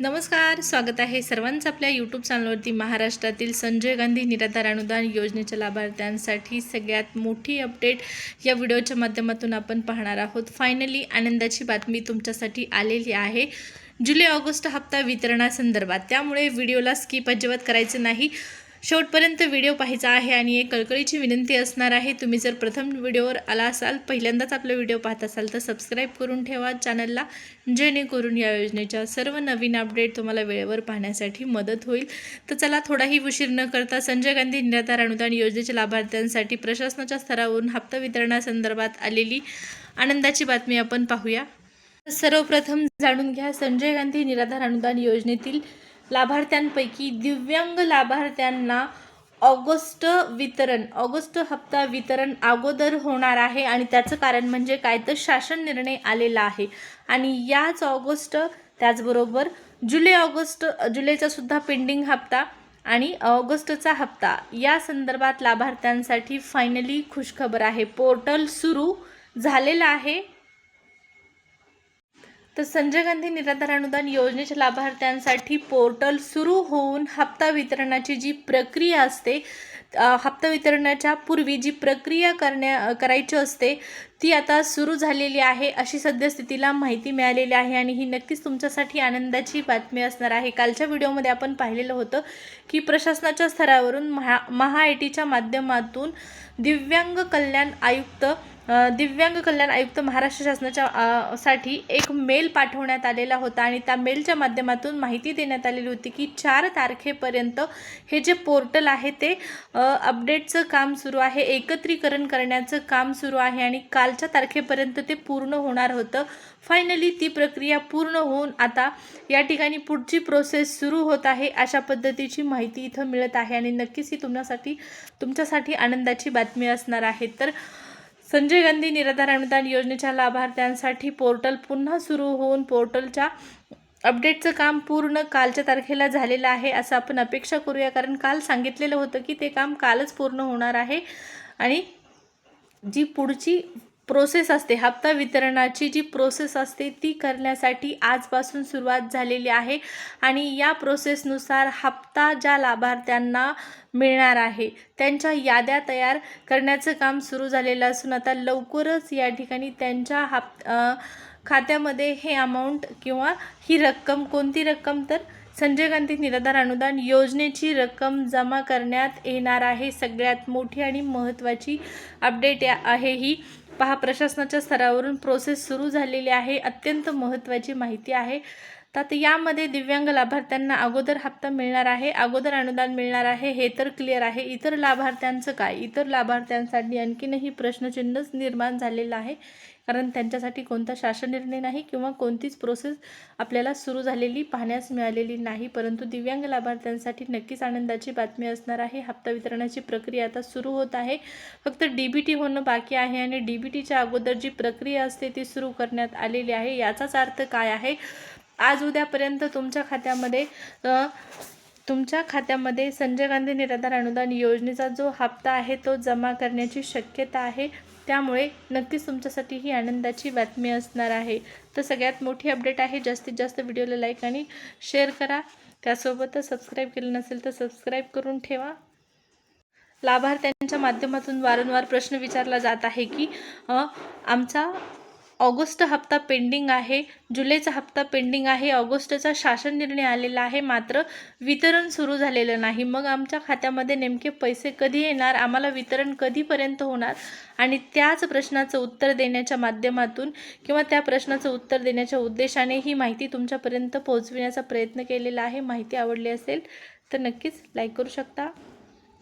नमस्कार, स्वागत आहे सर्वांचं आपल्या यूट्यूब चॅनलवरती। महाराष्ट्रातील संजय गांधी निराधार अनुदान योजनेच्या लाभार्थ्यांसाठी सगळ्यात मोठी अपडेट या व्हिडिओच्या माध्यमातून आपण पाहणार आहोत। फायनली आनंदाची बातमी तुमच्यासाठी आलेली आहे जुलै-ऑगस्ट हप्ता वितरणासंदर्भात। त्यामुळे व्हिडिओला स्किप अजिबात करायचं नाही, शेवटपर्यंत व्हिडिओ पाहायचा आहे। आणि एक कळकळीची विनंती असणार आहे, तुम्ही जर प्रथम व्हिडिओवर आला असाल, पहिल्यांदाच आपला व्हिडिओ पाहत असाल तर सबस्क्राईब करून ठेवा चॅनलला, जेणेकरून या योजनेच्या सर्व नवीन अपडेट तुम्हाला वेळेवर पाहण्यासाठी मदत होईल। तर चला, थोडाही उशीर न करता संजय गांधी निराधार अनुदान योजनेच्या लाभार्थ्यांसाठी प्रशासनाच्या स्तरावरून हप्ता वितरणासंदर्भात आलेली आनंदाची बातमी आपण पाहूया। सर्वप्रथम जाणून घ्या, संजय गांधी निराधार अनुदान योजनेतील लाभार्थ्यांपैकी दिव्यांग लाभार्थ्यांना ऑगस्ट हप्ता वितरण अगोदर होणार आहे। आणि त्याचं कारण म्हणजे काय, तर शासन निर्णय आलेला आहे। आणि याच ऑगस्ट, त्याचबरोबर जुलैचा सुद्धा पेंडिंग हप्ता आणि ऑगस्टचा हप्ता या संदर्भात लाभार्थ्यांसाठी फायनली खुशखबर आहे, पोर्टल सुरू झालेलं आहे। तर संजय गांधी निराधार अनुदान योजनेच्या लाभार्थ्यांसाठी पोर्टल सुरू होऊन हप्ता वितरणाची जी प्रक्रिया असते, हप्ता वितरणाच्या पूर्वी जी प्रक्रिया करायची असते ती आता सुरू झालेली आहे, अशी सद्यस्थितीला माहिती मिळालेली आहे। आणि ही नक्कीच तुमच्यासाठी आनंदाची बातमी असणार आहे। कालच्या व्हिडिओमध्ये आपण पाहिलेलं होतं की प्रशासनाच्या स्तरावरून महाआयटीच्या माध्यमातून दिव्यांग कल्याण आयुक्त महाराष्ट्र शासनाच्या साठी एक मेल पाठवण्यात आलेला होता। आणि त्या मेलच्या माध्यमातून माहिती देण्यात आलेली होती की 4 तारखेपर्यंत हे जे पोर्टल आहे ते अपडेटचं काम सुरू आहे, एकत्रीकरण करण्याचं काम सुरू आहे। आणि कालच्या तारखेपर्यंत ते पूर्ण होणार होतं। फायनली ती प्रक्रिया पूर्ण होऊन आता या ठिकाणी पुढची प्रोसेस सुरू होत आहे, अशा पद्धतीची माहिती इथं मिळत आहे। आणि नक्कीच ही तुमच्यासाठी आनंदाची बातमी असणार आहे। तर संजय गांधी निराधार अनुदान योजनेच्या लाभार्थ्यांसाठी पोर्टल पुन्हा सुरू होऊन पोर्टलच्या अपडेटचं काम पूर्ण कालच्या तारखेला झालेलं आहे, असं आपण अपेक्षा करूया। कारण काल सांगितलेलं होतं की ते काम कालच पूर्ण होणार आहे। आणि जी पुढची प्रोसेस असते, हप्ता वितरणाची जी प्रोसेस असते ती करण्यासाठी आजपासून सुरुवात झालेली आहे। आणि या प्रोसेसनुसार हप्ता ज्या लाभार्थ्यांना मिळणार आहे त्यांच्या याद्या तयार करण्याचं काम सुरू झालेलं असून आता लवकरच या ठिकाणी त्यांच्या खात्यामध्ये हे अमाऊंट किंवा ही रक्कम, कोणती रक्कम, तर संजय गांधी निराधार अनुदान योजनेची रक्कम जमा करण्यात येणार आहे। सगळ्यात मोठी आणि महत्त्वाची अपडेट आहे ही। पहा, प्रशासनाच्या स्तरावरून प्रोसेस सुरू झालेली आहे, अत्यंत महत्त्वाची माहिती आहे। तर यामध्ये दिव्यांग लाभार्थ्यांना अगोदर हप्ता मिळणार आहे, अगोदर अनुदान मिळणार आहे, हे तर क्लिअर आहे। इतर लाभार्थ्यांचं काय? इतर लाभार्थ्यांसाठी आणखीनही प्रश्नचिन्हच निर्माण झालेलं आहे, कारण त्यांच्यासाठी कोणता शासन निर्णय नाही किंवा कोणतीच प्रोसेस आपल्याला सुरू झालेली पाहण्यास मिळालेली नाही। परंतु दिव्यांग लाभार्थ्यांसाठी नक्कीच आनंदाची बातमी असणार आहे। हप्ता वितरणाची प्रक्रिया आता सुरू होत आहे, फक्त DBT होणं बाकी आहे। आणि DBTच्या अगोदर जी प्रक्रिया असते ती सुरू करण्यात आलेली आहे। याचाच अर्थ काय आहे, आज उद्यापर्यंत तुमच्या खात्यामध्ये संजय गांधी निराधार अनुदान योजनेचा जो हप्ता आहे तो जमा करण्याची शक्यता आहे। त्यामुळे नक्कीच तुमच्यासाठी ही आनंदाची बातमी असणार आहे। तर सगळ्यात मोठी अपडेट आहे। जास्तीत जास्त व्हिडिओला लाईक आणि शेअर करा, त्यासोबतच सबस्क्राईब केलं नसेल तर सबस्क्राईब करून ठेवा। लाभार्थ्यांच्या माध्यमातून वारंवार प्रश्न विचारला जात आहे की आमचा ऑगस्ट हप्ता पेंडिंग आहे, जुलैचा हप्ता पेंडिंग आहे, ऑगस्टचा शासन निर्णय आलेला आहे, मात्र वितरण सुरू झालेलं नाही। मग आमच्या खात्यामध्ये नेमके पैसे कधी येणार, आम्हाला वितरण कधीपर्यंत होणार? आणि त्याच प्रश्नाचं उत्तर देण्याच्या माध्यमातून किंवा त्या प्रश्नाचं उत्तर देण्याच्या उद्देशाने ही माहिती तुमच्यापर्यंत पोहोचविण्याचा प्रयत्न केलेला आहे। माहिती आवडली असेल तर नक्कीच लाईक करू शकता,